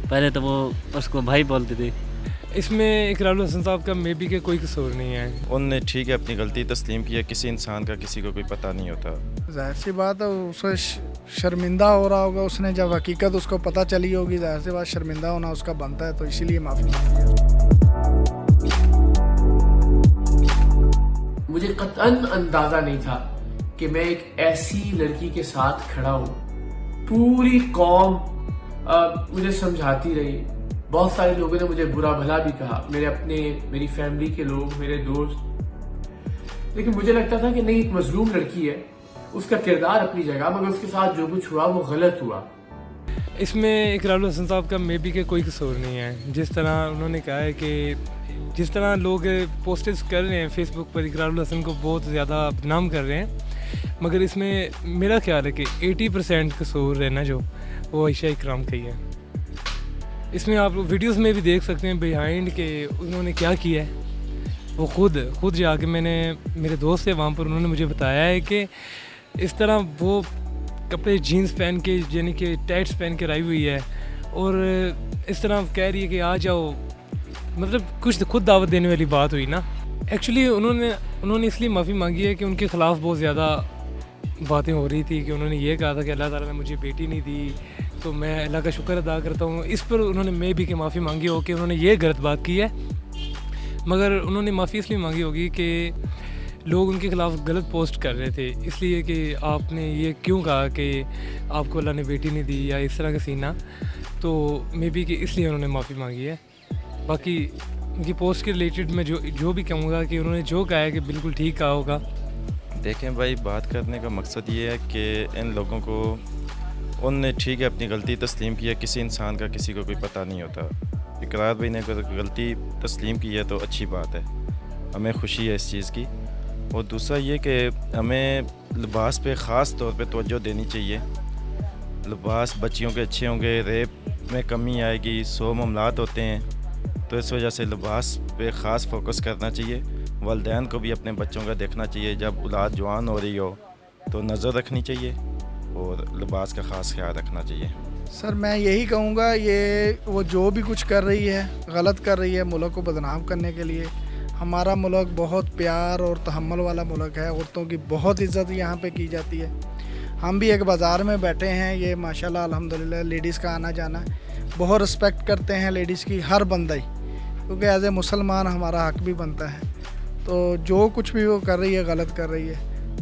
पहले तो वो उसको भाई बोलती थी। इसमें इकरारुल हसन साहब का मे बी के कोई कसूर नहीं है। उनने ठीक है अपनी गलती तस्लीम की है, किसी इंसान का किसी को कोई पता नहीं होता। जाहिर सी बात है उसे शर्मिंदा हो रहा होगा, उसने जब हकीकत उसको पता चली होगी, जाहिर सी बात शर्मिंदा होना उसका बनता है, तो इसीलिए माफ़ी मांगी है। मुझे कतन अंदाज़ा नहीं था कि मैं एक ऐसी लड़की के साथ खड़ा हूँ। पूरी कौम मुझे समझाती रही, बहुत सारे लोगों ने मुझे बुरा भला भी कहा, मेरी फैमिली के लोग, मेरे दोस्त। लेकिन मुझे लगता था कि नहीं, एक मजलूम लड़की है, उसका किरदार अपनी जगह, मगर उसके साथ जो कुछ हुआ वो गलत हुआ। इसमें इकरारुल हसन साहब का मे बी के कोई कसूर नहीं है। जिस तरह उन्होंने कहा है कि जिस तरह लोग पोस्टेस कर रहे हैं फेसबुक पर, इकरारुल हसन को बहुत ज़्यादा बदनाम कर रहे हैं, मगर इसमें मेरा ख्याल है कि 80% कसूर है ना जो, वो आयशा इकराम का ही है। इसमें आप वीडियोस में भी देख सकते हैं बिहाइंड के उन्होंने क्या किया है। वो खुद जाके मेरे दोस्त है वहाँ पर, उन्होंने मुझे बताया है कि इस तरह वो कपड़े जीन्स पहन के, यानी कि टाइट्स पहन के आई हुई है, और इस तरह कह रही है कि आ जाओ, मतलब कुछ खुद दावत देने वाली बात हुई ना। एक्चुअली उन्होंने इसलिए माफ़ी मांगी है कि उनके ख़िलाफ़ बहुत ज़्यादा बातें हो रही थी कि उन्होंने ये कहा था कि अल्लाह ताला ने मुझे बेटी नहीं दी, तो मैं अल्लाह का शुक्र अदा करता हूँ। इस पर उन्होंने मे भी कि माफ़ी मांगी हो कि उन्होंने ये गलत बात की है, मगर उन्होंने माफ़ी इसलिए मांगी होगी कि लोग उनके ख़िलाफ़ गलत पोस्ट कर रहे थे, इसलिए कि आपने ये क्यों कहा कि आपको अल्लाह ने बेटी नहीं दी या इस तरह का सीना, तो मे बी कि इसलिए उन्होंने माफ़ी मांगी है। बाकी उनकी पोस्ट के रिलेटेड मैं जो भी कहूँगा कि उन्होंने जो कहा है कि बिल्कुल ठीक कहा होगा। देखें भाई, बात करने का मकसद ये है कि इन लोगों को, उनने ठीक है अपनी गलती तस्लीम की है, किसी इंसान का किसी को कोई पता नहीं होता। इकरार भाई ने अगर गलती तस्लीम की है तो अच्छी बात है, हमें खुशी है इस चीज़ की। और दूसरा ये कि हमें लिबास पे ख़ास तौर पे तवज्जो देनी चाहिए। लिबास बच्चियों के अच्छे होंगे, रेप में कमी आएगी, 100 मामलात होते हैं, तो इस वजह से लिबास पे ख़ास फोकस करना चाहिए। वालिदैन को भी अपने बच्चों का देखना चाहिए, जब औलाद जवान हो रही हो तो नज़र रखनी चाहिए और लिबास का ख़ास ख्याल रखना चाहिए। सर मैं यही कहूँगा, ये वो जो भी कुछ कर रही है गलत कर रही है मुल्क को बदनाम करने के लिए। हमारा मुल्क बहुत प्यार और तहम्मुल वाला मुल्क है, औरतों की बहुत इज़्ज़त यहाँ पे की जाती है। हम भी एक बाज़ार में बैठे हैं, ये माशाल्लाह अल्हम्दुलिल्लाह लेडीज़ का आना जाना है, बहुत रिस्पेक्ट करते हैं लेडीज़ की हर बंदा ही, क्योंकि एज ए मुसलमान हमारा हक भी बनता है। तो जो कुछ भी वो कर रही है गलत कर रही है,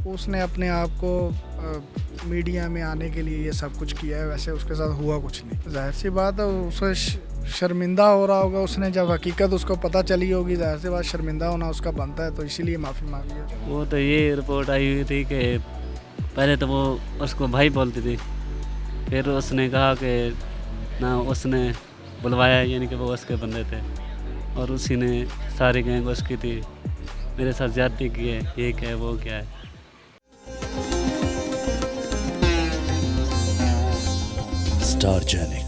उसने अपने आप को मीडिया में आने के लिए ये सब कुछ किया है, वैसे उसके साथ हुआ कुछ नहीं। जाहिर सी बात है उसे शर्मिंदा हो रहा होगा, उसने जब हकीकत उसको पता चली होगी, जाहिर सी बात शर्मिंदा होना उसका बनता है, तो इसीलिए माफ़ी मांगी है। वो तो ये रिपोर्ट आई हुई थी कि पहले तो वो उसको भाई बोलती थी, फिर उसने कहा कि ना, उसने बुलवाया, यानी कि वो उसके बंदे थे, और उसी ने सारी गैंग उसकी थी, मेरे साथ ज़्यादती की है, ये क्या है वो क्या है। स्टार जैनिक